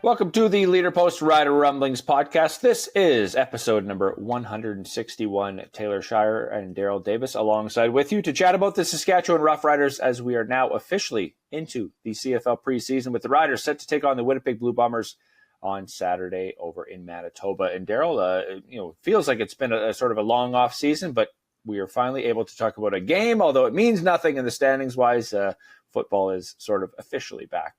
Welcome to the Leader-Post Rider Rumblings podcast. This is episode number 161. Taylor Shire and Darrell Davis alongside with you to chat about the Saskatchewan Roughriders as we are now officially into the CFL preseason with the Riders set to take on the Winnipeg Blue Bombers on Saturday over in Manitoba. And Darrell, feels like it's been a sort of a long off season, but we are finally able to talk about a game, although it means nothing in the standings wise. Football is sort of officially back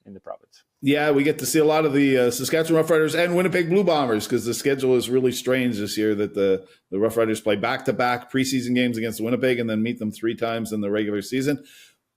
in the province. Yeah, we get to see a lot of the Saskatchewan Roughriders and Winnipeg Blue Bombers because the schedule is really strange this year that the Roughriders play back-to-back preseason games against Winnipeg and then meet them 3 times in the regular season.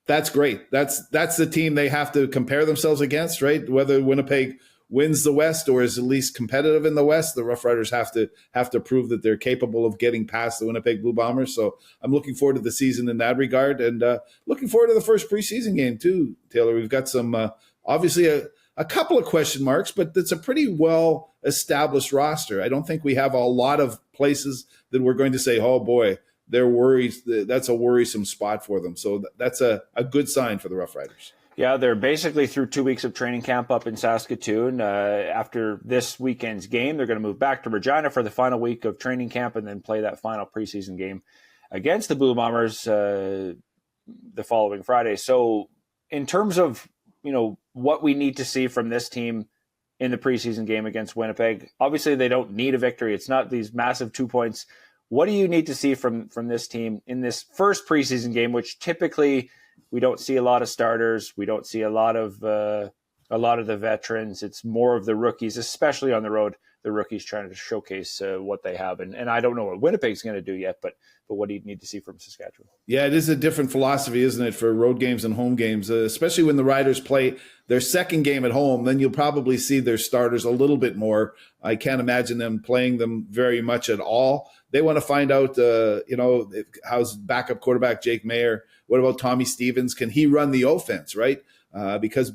That's great. That's the team they have to compare themselves against, right? Whether Winnipeg wins the West or is at least competitive in the West, the Roughriders have to prove that they're capable of getting past the Winnipeg Blue Bombers. So I'm looking forward to the season in that regard, and looking forward to the first preseason game too, Taylor. We've got some obviously a couple of question marks, but it's a pretty well established roster. I don't think we have a lot of places that we're going to say, oh boy, they're worried. That's a worrisome spot for them. So that's a good sign for the Roughriders. Yeah, they're basically through 2 weeks of training camp up in Saskatoon. After this weekend's game, they're going to move back to Regina for the final week of training camp and then play that final preseason game against the Blue Bombers the following Friday. So in terms of, what we need to see from this team in the preseason game against Winnipeg, obviously they don't need a victory. It's not these massive 2 points. What do you need to see from this team in this first preseason game, which typically we don't see a lot of starters. We don't see a lot of the veterans. It's more of the rookies, especially on the road. The rookies trying to showcase what they have. And I don't know what Winnipeg's going to do yet, but what do you need to see from Saskatchewan? Yeah, it is a different philosophy, isn't it, for road games and home games, especially when the Riders play their second game at home. Then you'll probably see their starters a little bit more. I can't imagine them playing them very much at all. They want to find out, how's backup quarterback Jake Maier? What about Tommy Stevens? Can he run the offense, right? Because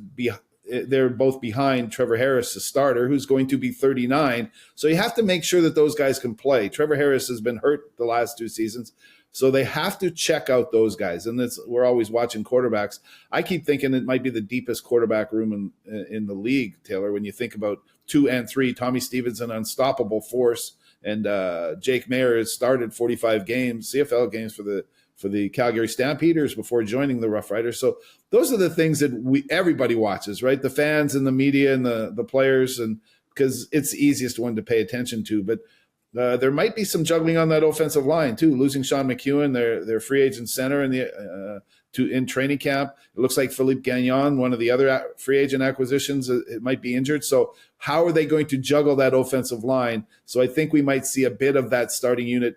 they're both behind Trevor Harris, the starter, who's going to be 39. So you have to make sure that those guys can play. Trevor Harris has been hurt the last 2 seasons. So they have to check out those guys. And we're always watching quarterbacks. I keep thinking it might be the deepest quarterback room in the league, Taylor, when you think about 2 and 3, Tommy Stevens, an unstoppable force. And Jake Maier has started 45 games, CFL games for the Calgary Stampeders before joining the Roughriders. So those are the things that everybody watches, right? The fans and the media and the players, and because it's the easiest one to pay attention to. But there might be some juggling on that offensive line too. Losing Sean McEwen, their free agent center in training camp. It looks like Philippe Gagnon, one of the other free agent acquisitions, it might be injured. So how are they going to juggle that offensive line? So I think we might see a bit of that starting unit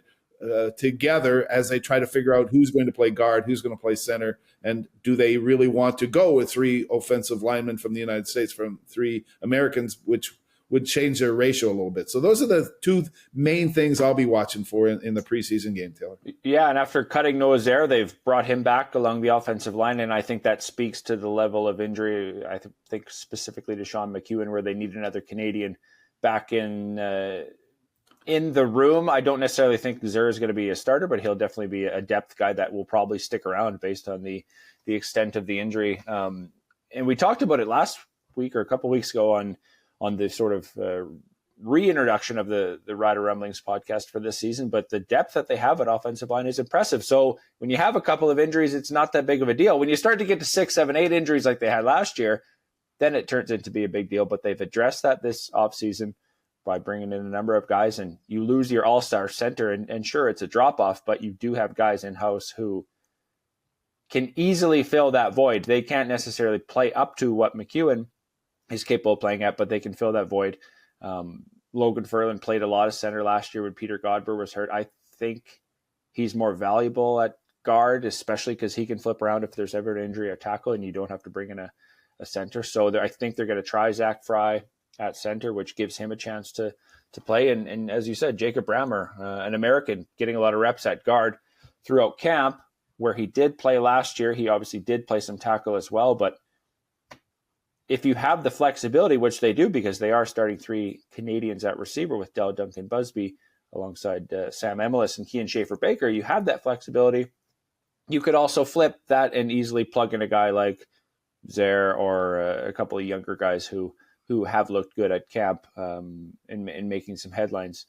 together as they try to figure out who's going to play guard, who's going to play center, and do they really want to go with 3 offensive linemen from the United States, from 3 Americans, which would change their ratio a little bit. So those are the 2 main things I'll be watching for in the preseason game, Taylor. Yeah, and after cutting Noah Zare, they've brought him back along the offensive line, and I think that speaks to the level of injury. I think specifically to Sean McEwen, where they need another Canadian back in the room. I don't necessarily think Zare is going to be a starter, but he'll definitely be a depth guy that will probably stick around based on the extent of the injury. And we talked about it last week or a couple weeks ago on the sort of reintroduction of the Rider Rumblings podcast for this season, but the depth that they have at offensive line is impressive. So when you have a couple of injuries, it's not that big of a deal. When you start to get to 6, 7, 8 injuries like they had last year, then it turns into be a big deal. But they've addressed that this offseason by bringing in a number of guys, and you lose your all-star center, and sure, it's a drop-off, but you do have guys in-house who can easily fill that void. They can't necessarily play up to what McEwen is capable of playing at, but they can fill that void. Logan Ferland played a lot of center last year when Peter Godber was hurt. I think he's more valuable at guard, especially because he can flip around if there's ever an injury or tackle, and you don't have to bring in a center. So I think they're going to try Zach Fry at center, which gives him a chance to play. And as you said, Jacob Brammer, an American, getting a lot of reps at guard throughout camp, where he did play last year. He obviously did play some tackle as well, but if you have the flexibility, which they do because they are starting 3 Canadians at receiver with Del Duncan Busby alongside Sam Emelis and Kean Schaefer-Baker, you have that flexibility. You could also flip that and easily plug in a guy like Zare or a couple of younger guys who who have looked good at camp in making some headlines.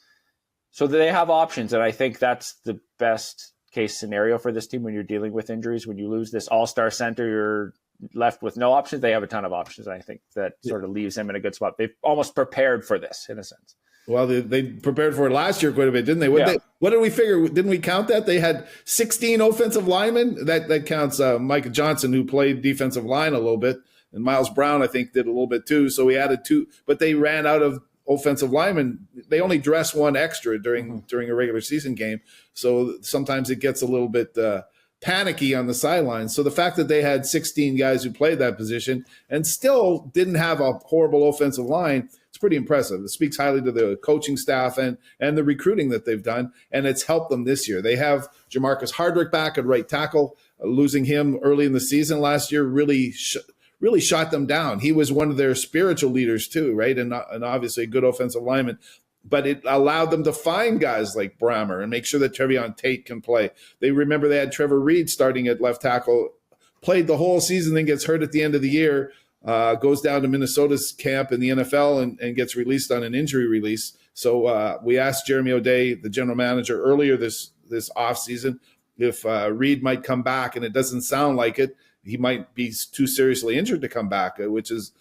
So they have options, and I think that's the best case scenario for this team when you're dealing with injuries. When you lose this all-star center, you're left with no options. They have a ton of options, and I think that sort of leaves them in a good spot. They've almost prepared for this, in a sense. Well, they prepared for it last year quite a bit, didn't they? What did we figure? Didn't we count that? They had 16 offensive linemen. That counts Micah Johnson, who played defensive line a little bit, and Miles Brown, I think, did a little bit too. So we added 2, but they ran out of offensive linemen. They only dress 1 extra during a regular season game. So sometimes it gets a little bit panicky on the sidelines. So the fact that they had 16 guys who played that position and still didn't have a horrible offensive line, it's pretty impressive. It speaks highly to the coaching staff and the recruiting that they've done, and it's helped them this year. They have Jamarcus Hardrick back at right tackle. Losing him early in the season last year really shot them down. He was one of their spiritual leaders too, right? And obviously a good offensive lineman. But it allowed them to find guys like Brammer and make sure that Trevion Tate can play. They had Trevor Reed starting at left tackle, played the whole season, then gets hurt at the end of the year, goes down to Minnesota's camp in the NFL and gets released on an injury release. So we asked Jeremy O'Day, the general manager, earlier this offseason if Reed might come back, and it doesn't sound like it. He might be too seriously injured to come back, which is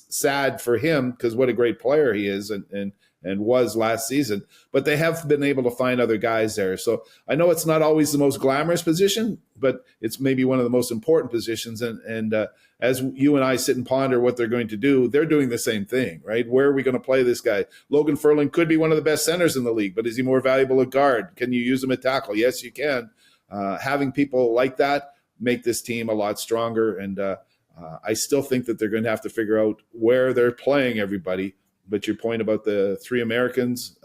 sad for him because what a great player he is and was last season. But they have been able to find other guys there. So I know it's not always the most glamorous position, but it's maybe one of the most important positions. And as you and I sit and ponder what they're going to do, they're doing the same thing, right? Where are we going to play this guy? Logan Furling could be one of the best centers in the league, but is he more valuable at guard? Can you use him at tackle? Yes, you can. Having people like that make this team a lot stronger. And I still think that they're going to have to figure out where they're playing everybody. But your point about the 3 Americans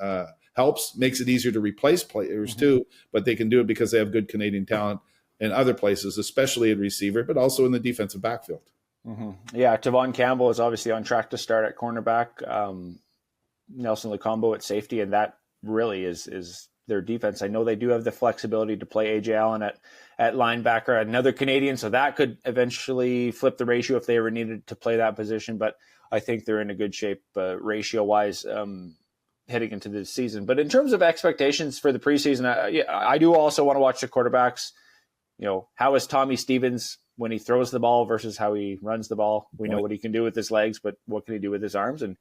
helps, makes it easier to replace players too. But they can do it because they have good Canadian talent in other places, especially at receiver, but also in the defensive backfield. Yeah, Tavon Campbell is obviously on track to start at cornerback. Nelson Lacombo at safety, and that really is their defense. I know they do have the flexibility to play A.J. Allen at linebacker, another Canadian, so that could eventually flip the ratio if they ever needed to play that position. But I think they're in a good shape ratio-wise heading into the season. But in terms of expectations for the preseason, I do also want to watch the quarterbacks. How is Tommy Stevens when he throws the ball versus how he runs the ball? We know what he can do with his legs, but what can he do with his arms? And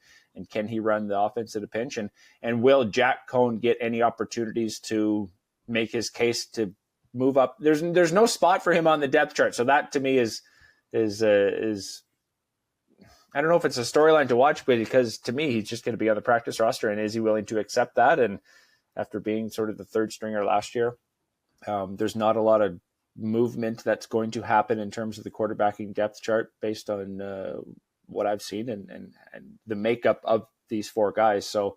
can he run the offense at a pinch? And will Jack Cohn get any opportunities to make his case to move up? There's no spot for him on the depth chart. So that to me is I don't know if it's a storyline to watch, but because to me, he's just going to be on the practice roster. And is he willing to accept that? And after being sort of the third stringer last year, there's not a lot of movement that's going to happen in terms of the quarterbacking depth chart based on what I've seen and the makeup of these 4 guys. So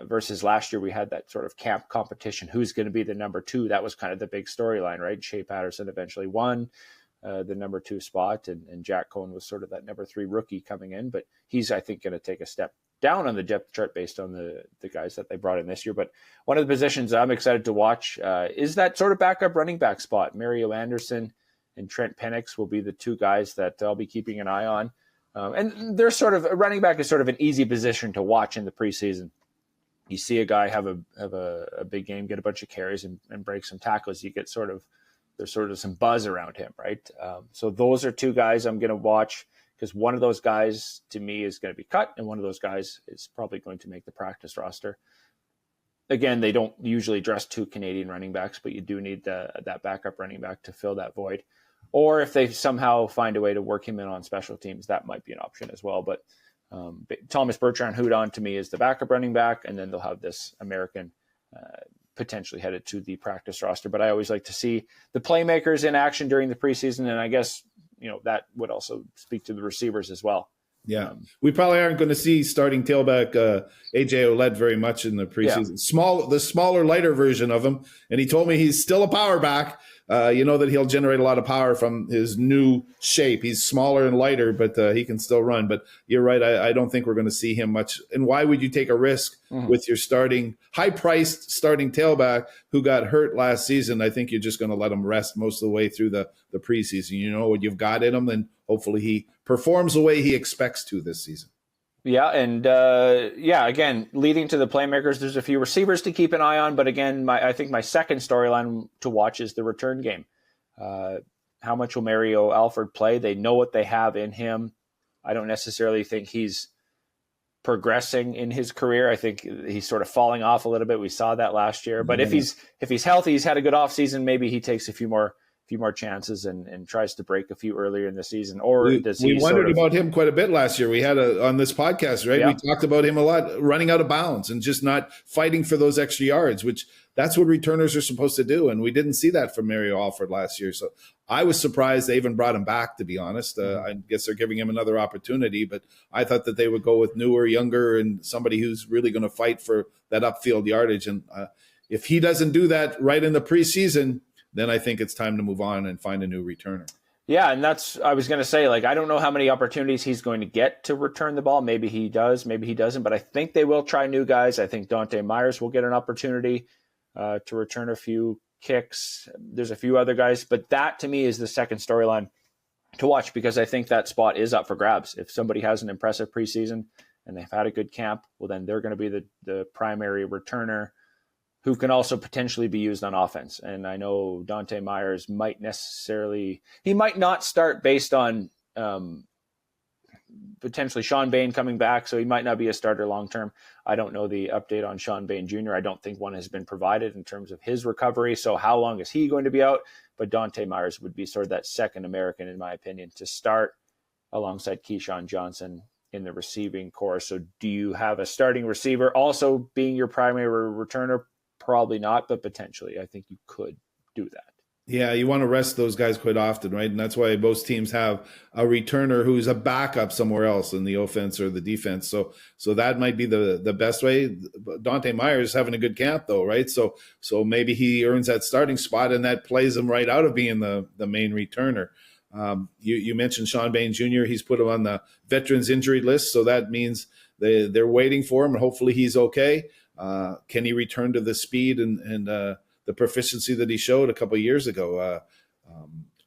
versus last year, we had that sort of camp competition. Who's going to be the number 2? That was kind of the big storyline, right? Shea Patterson eventually won the number 2 spot, and Jack Cohn was sort of that number 3 rookie coming in. But he's, I think, going to take a step down on the depth chart based on the guys that they brought in this year. But one of the positions I'm excited to watch is that sort of backup running back spot. Mario Anderson and Trent Penix will be the 2 guys that I'll be keeping an eye on. And they're sort of, a running back is sort of an easy position to watch in the preseason. You see a guy have a big game, get a bunch of carries and break some tackles. You get there's sort of some buzz around him, right? So those are 2 guys I'm going to watch, because one of those guys to me is going to be cut, and one of those guys is probably going to make the practice roster. Again, they don't usually dress 2 Canadian running backs, but you do need that backup running back to fill that void. Or if they somehow find a way to work him in on special teams, that might be an option as well. But Thomas Bertrand-Houdon to me is the backup running back, and then they'll have this American potentially headed to the practice roster. But I always like to see the playmakers in action during the preseason, and I guess that would also speak to the receivers as well. Yeah, we probably aren't going to see starting tailback AJ Oled very much in the preseason. Yeah. The smaller, lighter version of him, and he told me he's still a power back, you know that he'll generate a lot of power from his new shape. He's smaller and lighter, but he can still run. But you're right. I don't think we're going to see him much. And why would you take a risk with your high-priced starting tailback who got hurt last season? I think you're just going to let him rest most of the way through the preseason. You know what you've got in him, and hopefully he performs the way he expects to this season. Yeah, and again, leading to the playmakers, there's a few receivers to keep an eye on. But again, I think my second storyline to watch is the return game. How much will Mario Alford play? They know what they have in him. I don't necessarily think he's progressing in his career. I think he's sort of falling off a little bit. We saw that last year. But if he's healthy, he's had a good offseason, maybe he takes a few more chances and tries to break a few earlier in the season. Or does he? We wondered about him quite a bit last year. We had on this podcast, right? Yeah. We talked about him a lot, running out of bounds and just not fighting for those extra yards, which that's what returners are supposed to do. And we didn't see that from Mario Alford last year. So I was surprised they even brought him back, to be honest. I guess they're giving him another opportunity, but I thought that they would go with newer, younger, and somebody who's really going to fight for that upfield yardage. And if he doesn't do that right in the preseason, then I think it's time to move on and find a new returner. Yeah, and I was going to say, I don't know how many opportunities he's going to get to return the ball. Maybe he does, maybe he doesn't, but I think they will try new guys. I think Dante Myers will get an opportunity to return a few kicks. There's a few other guys, but that to me is the second storyline to watch, because I think that spot is up for grabs. If somebody has an impressive preseason and they've had a good camp, well, then they're going to be the primary returner who can also potentially be used on offense. And I know Dante Myers might not start based on potentially Sean Bain coming back, so he might not be a starter long-term. I don't know the update on Sean Bain Jr. I don't think one has been provided in terms of his recovery, so how long is he going to be out? But Dante Myers would be sort of that second American, in my opinion, to start alongside Keyshawn Johnson in the receiving core. So do you have a starting receiver also being your primary returner? Probably not, but potentially I think you could do that. Yeah, you want to rest those guys quite often, right? And that's why most teams have a returner who's a backup somewhere else in the offense or the defense. So that might be the best way. Dante Myers is having a good camp though, right? So maybe he earns that starting spot and that plays him right out of being the main returner. You mentioned Sean Bain Jr. He's put him on the veterans injury list, so that means they're waiting for him, and hopefully he's okay. Can he return to the speed and the proficiency that he showed a couple of years ago?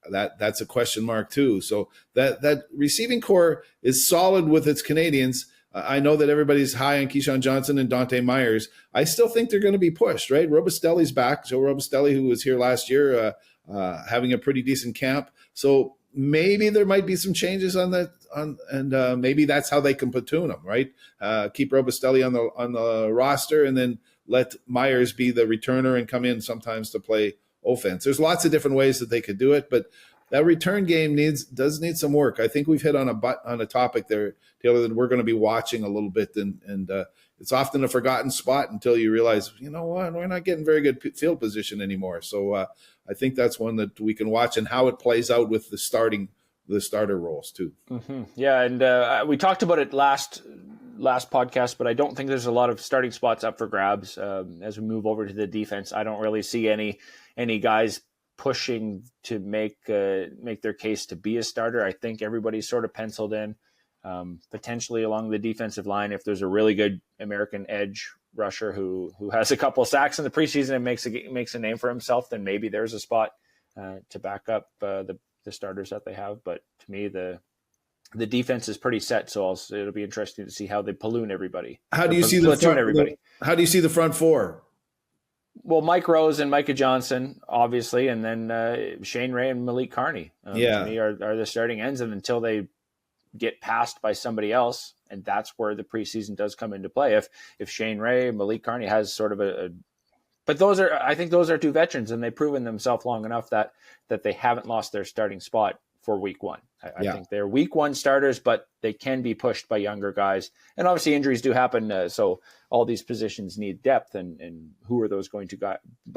That's a question mark too. So that receiving core is solid with its Canadians. I know that everybody's high on Keyshawn Johnson and Dante Myers. I still think they're going to be pushed, right? Robustelli's back. Joe Robustelli, who was here last year, having a pretty decent camp. So maybe there might be some changes on that, and maybe that's how they can platoon them, right? Keep Robustelli on the roster, and then let Myers be the returner and come in sometimes to play offense. There's lots of different ways that they could do it, but that return game does need some work. I think we've hit on a topic there, Taylor, that we're going to be watching a little bit, and it's often a forgotten spot until you realize, you know what, we're not getting very good field position anymore. So I think that's one that we can watch, and how it plays out with the starter roles too. Mm-hmm. Yeah, and we talked about it last podcast, but I don't think there's a lot of starting spots up for grabs as we move over to the defense. I don't really see any guys pushing to make their case to be a starter. I think everybody's sort of penciled in, potentially along the defensive line. If there's a really good American edge rusher who has a couple of sacks in the preseason and makes a name for himself, then maybe there's a spot to back up the starters that they have. But to me, the defense is pretty set, so it'll be interesting to see how they platoon everybody. How do you see the front four? Well, Mike Rose and Micah Johnson, obviously, and then Shane Ray and Malik Carney to me are the starting ends, and until they get passed by somebody else, and that's where the preseason does come into play. If Shane Ray, Malik Carney has sort of but I think those are two veterans, and they've proven themselves long enough that they haven't lost their starting spot for week one. I think they're week one starters, but they can be pushed by younger guys. And obviously injuries do happen. So all these positions need depth, and who are those going to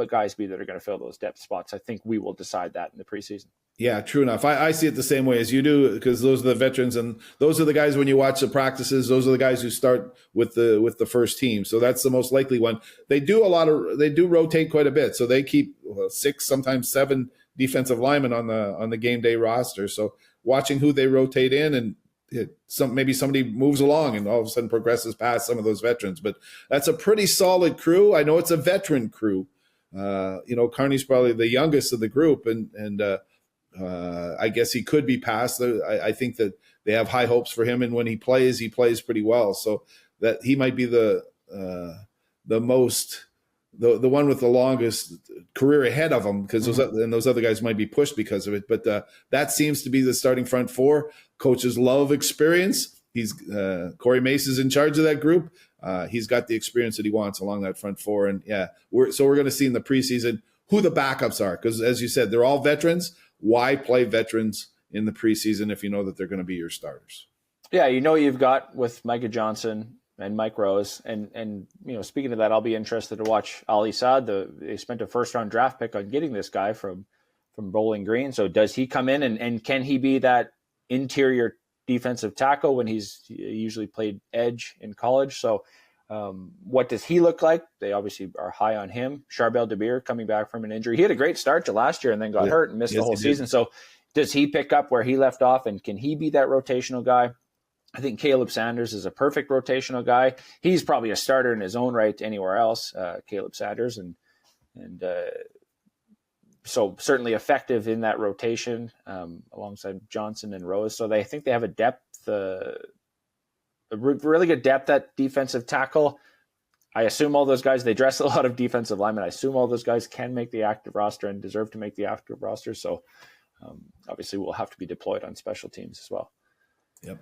guys be that are going to fill those depth spots? I think we will decide that in the preseason. Yeah, true enough. I see it the same way as you do, because those are the veterans, and those are the guys, when you watch the practices, those are the guys who start with the first team. So that's the most likely one. They do rotate quite a bit. So they keep 6, sometimes 7 defensive linemen on the game day roster. So watching who they rotate in, and maybe somebody moves along and all of a sudden progresses past some of those veterans. But that's a pretty solid crew. I know it's a veteran crew. Carney's probably the youngest of the group, and I guess he could be passed. I think that they have high hopes for him, and when he plays pretty well. So that he might be the one with the longest career ahead of him, because those other guys might be pushed because of it. But that seems to be the starting front four. Coaches love experience. Corey Mace is in charge of that group. He's got the experience that he wants along that front four. And we're going to see in the preseason who the backups are, because as you said, they're all veterans. Why play veterans in the preseason if you know that they're going to be your starters? Yeah, you've got with Micah Johnson and Mike Rose, and speaking of that, I'll be interested to watch Ali Saad. They spent a first-round draft pick on getting this guy from Bowling Green. So does he come in and can he be that interior defensive tackle when he's usually played edge in college? So what does he look like? They obviously are high on him. Charbel DeBeer coming back from an injury. He had a great start to last year and then got hurt and missed the whole season. So does he pick up where he left off, and can he be that rotational guy? I think Caleb Sanders is a perfect rotational guy. He's probably a starter in his own right anywhere else, Caleb Sanders, and so certainly effective in that rotation alongside Johnson and Rose. So I think they have a really good depth at defensive tackle. I assume all those guys, they dress a lot of defensive linemen. I assume all those guys can make the active roster and deserve to make the active roster. So obviously we'll have to be deployed on special teams as well. Yep.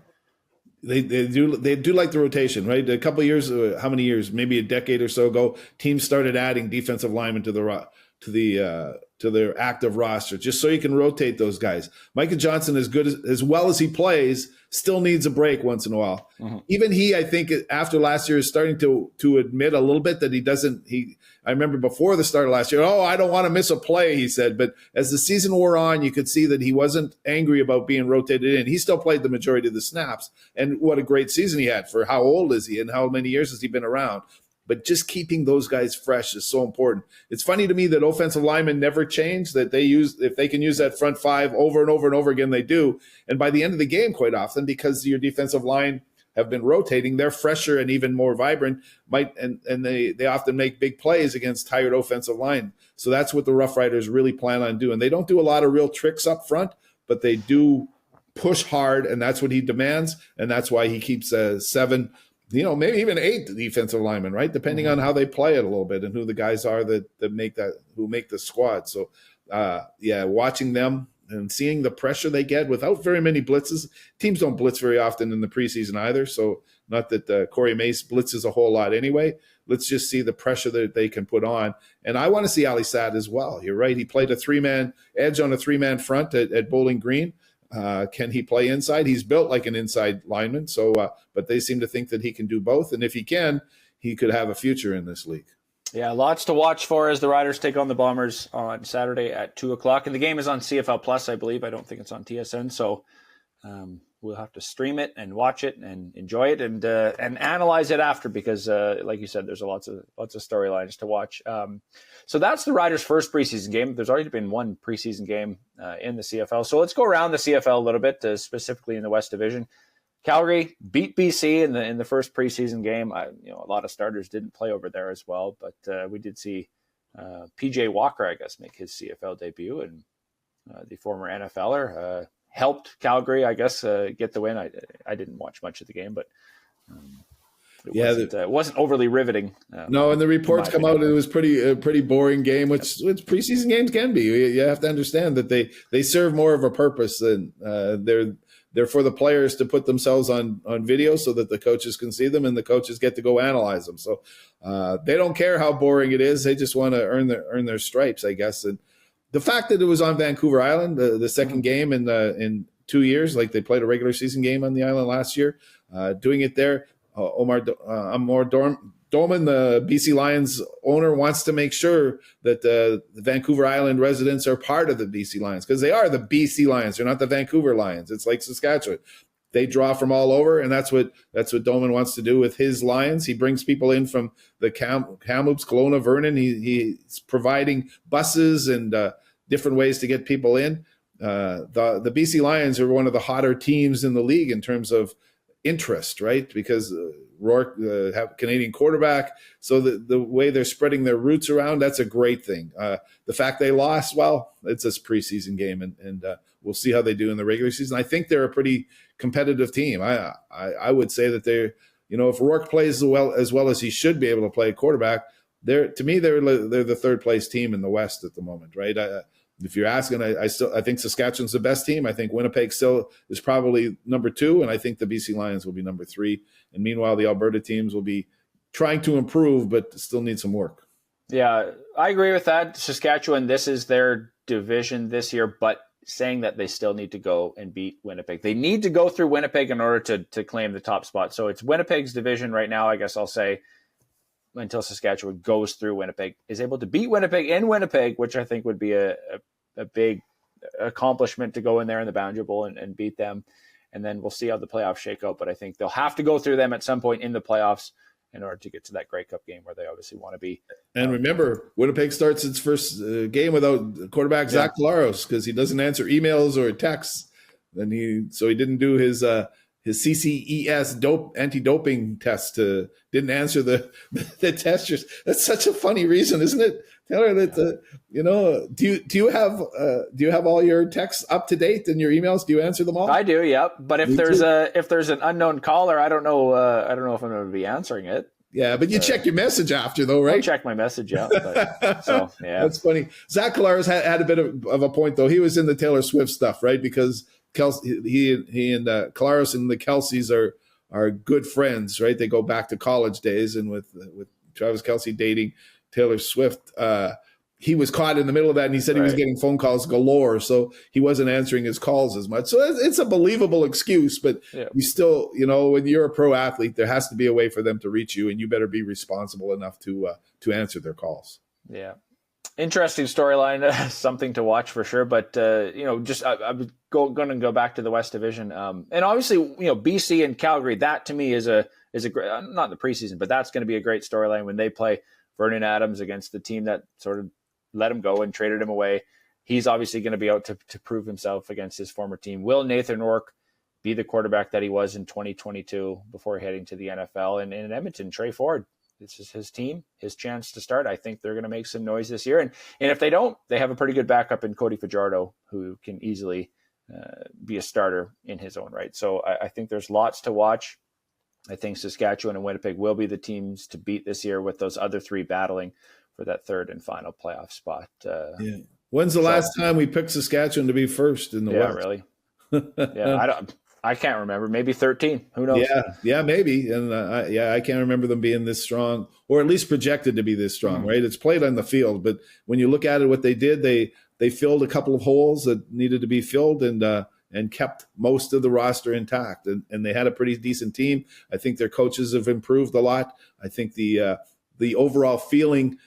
They do like the rotation, right? A couple of years, how many years? Maybe a decade or so ago, teams started adding defensive linemen to their active roster, just so you can rotate those guys. Micah Johnson, as well as he plays, still needs a break once in a while. Mm-hmm. Even he, I think, after last year, is starting to admit a little bit that he doesn't. I remember before the start of last year, I don't want to miss a play, he said. But as the season wore on, you could see that he wasn't angry about being rotated in. He still played the majority of the snaps, and what a great season he had for how old is he and how many years has he been around. But just keeping those guys fresh is so important. It's funny to me that offensive linemen never change, that if they can use that front five over and over and over again, they do. And by the end of the game, quite often, because your defensive line have been rotating, they're fresher and even more vibrant, and they often make big plays against tired offensive line. So that's what the Roughriders really plan on doing. They don't do a lot of real tricks up front, but they do push hard, and that's what he demands, and that's why he keeps 7, maybe even 8 defensive linemen, right? Depending on how they play it a little bit and who the guys are that make the squad. So, watching them and seeing the pressure they get without very many blitzes. Teams don't blitz very often in the preseason either. So not that Corey Mace blitzes a whole lot anyway. Let's just see the pressure that they can put on. And I want to see Ali Saad as well. You're right. He played a 3-man edge on a 3-man front at Bowling Green. Can he play inside? He's built like an inside lineman. So, but they seem to think that he can do both. And if he can, he could have a future in this league. Yeah, lots to watch for as the Riders take on the Bombers on Saturday at 2:00. And the game is on CFL Plus, I believe. I don't think it's on TSN. So we'll have to stream it and watch it and enjoy it and analyze it after, because like you said, there's lots of storylines to watch. So that's the Riders' first preseason game. There's already been one preseason game in the CFL. So let's go around the CFL a little bit, specifically in the West Division. Calgary beat BC in the first preseason game. A lot of starters didn't play over there as well, but we did see PJ Walker, I guess, make his CFL debut, and the former NFLer helped Calgary, I guess, get the win. I didn't watch much of the game, but it wasn't overly riveting. No, and the reports come out, it was a pretty boring game, which preseason games can be. You have to understand that they serve more of a purpose than they're for the players to put themselves on video so that the coaches can see them and the coaches get to go analyze them. So they don't care how boring it is. They just want to earn their stripes, I guess. And the fact that it was on Vancouver Island, the second game in 2 years, like they played a regular season game on the island last year, doing it there. Amor Doman, the BC Lions owner, wants to make sure that the Vancouver Island residents are part of the BC Lions, because they are the BC Lions. They're not the Vancouver Lions. It's like Saskatchewan. They draw from all over, and that's what Doman wants to do with his Lions. He brings people in from the Kamloops, Kelowna, Vernon. He's providing buses and different ways to get people in. The BC Lions are one of the hotter teams in the league in terms of interest, right? Because Rourke have Canadian quarterback, so the way they're spreading their roots around, that's a great thing. The fact they lost, well, it's a preseason game, and we'll see how they do in the regular season. I think they're a pretty competitive team. I would say that they're, if Rourke plays as well as he should be able to play quarterback, they're the third place team in the West at the moment, right? If you're asking, I think Saskatchewan's the best team. I think Winnipeg still is probably number 2, and I think the BC Lions will be number 3. And meanwhile, the Alberta teams will be trying to improve, but still need some work. Yeah, I agree with that. Saskatchewan, this is their division this year, but saying that they still need to go and beat Winnipeg. They need to go through Winnipeg in order to claim the top spot. So it's Winnipeg's division right now, I guess I'll say, until Saskatchewan goes through Winnipeg, is able to beat Winnipeg in Winnipeg, which I think would be a big accomplishment to go in there in the Boundary Bowl and beat them. And then we'll see how the playoffs shake out. But I think they'll have to go through them at some point in the playoffs in order to get to that Grey Cup game where they obviously want to be. And remember, Winnipeg starts its first game without quarterback Zach Collaros because he doesn't answer emails or texts. So he didn't do his CCES anti-doping test. Didn't answer the testers. That's such a funny reason, isn't it, Taylor? That do you have all your texts up to date and your emails? Do you answer them all? I do, yep. But if there's an unknown caller, I don't know if I'm going to be answering it. Yeah, but you check your message after, though, right? I'll check my message out. So yeah, that's funny. Zach Collaros had a bit of a point, though. He was in the Taylor Swift stuff, right? Because he and Collaros and the Kelceys are good friends, right? They go back to college days, and with Travis Kelce dating Taylor Swift, he was caught in the middle of that, and he said he was getting phone calls galore, so he wasn't answering his calls as much. So it's a believable excuse, but you still, when you're a pro athlete, there has to be a way for them to reach you, and you better be responsible enough to answer their calls. Yeah. Interesting storyline, something to watch for sure. But I'm going to go back to the West Division, and obviously, BC and Calgary. That to me is a great, not the preseason, but that's going to be a great storyline when they play Vernon Adams against the team that sort of let him go and traded him away. He's obviously going to be out to prove himself against his former team. Will Nathan Rourke be the quarterback that he was in 2022 before heading to the NFL? And in Edmonton, Trey Ford. This is his team, his chance to start. I think they're going to make some noise this year. And if they don't, they have a pretty good backup in Cody Fajardo, who can easily be a starter in his own right. So I think there's lots to watch. I think Saskatchewan and Winnipeg will be the teams to beat this year, with those other 3 battling for that third and final playoff spot. When's the last time we picked Saskatchewan to be first in the West? Really? I can't remember. Maybe 13. Who knows? Yeah, maybe. And I can't remember them being this strong, or at least projected to be this strong, right? It's played on the field, but when you look at it, what they did, they filled a couple of holes that needed to be filled, and kept most of the roster intact. And they had a pretty decent team. I think their coaches have improved a lot. I think the overall feeling,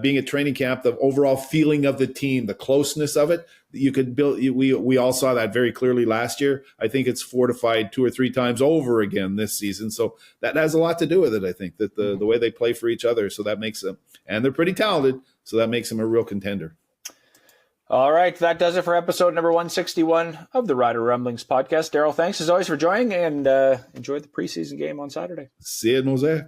being at training camp, the overall feeling of the team, the closeness of it, you could build. We all saw that very clearly last year. I think it's fortified 2 or 3 times over again this season. So that has a lot to do with it. I think that the way they play for each other, so that makes them, and they're pretty talented, so that makes them a real contender. All right, that does it for episode number 161 of the Rider Rumblings podcast. Darrell, thanks as always for joining, and enjoy the preseason game on Saturday. See you at Mosaic.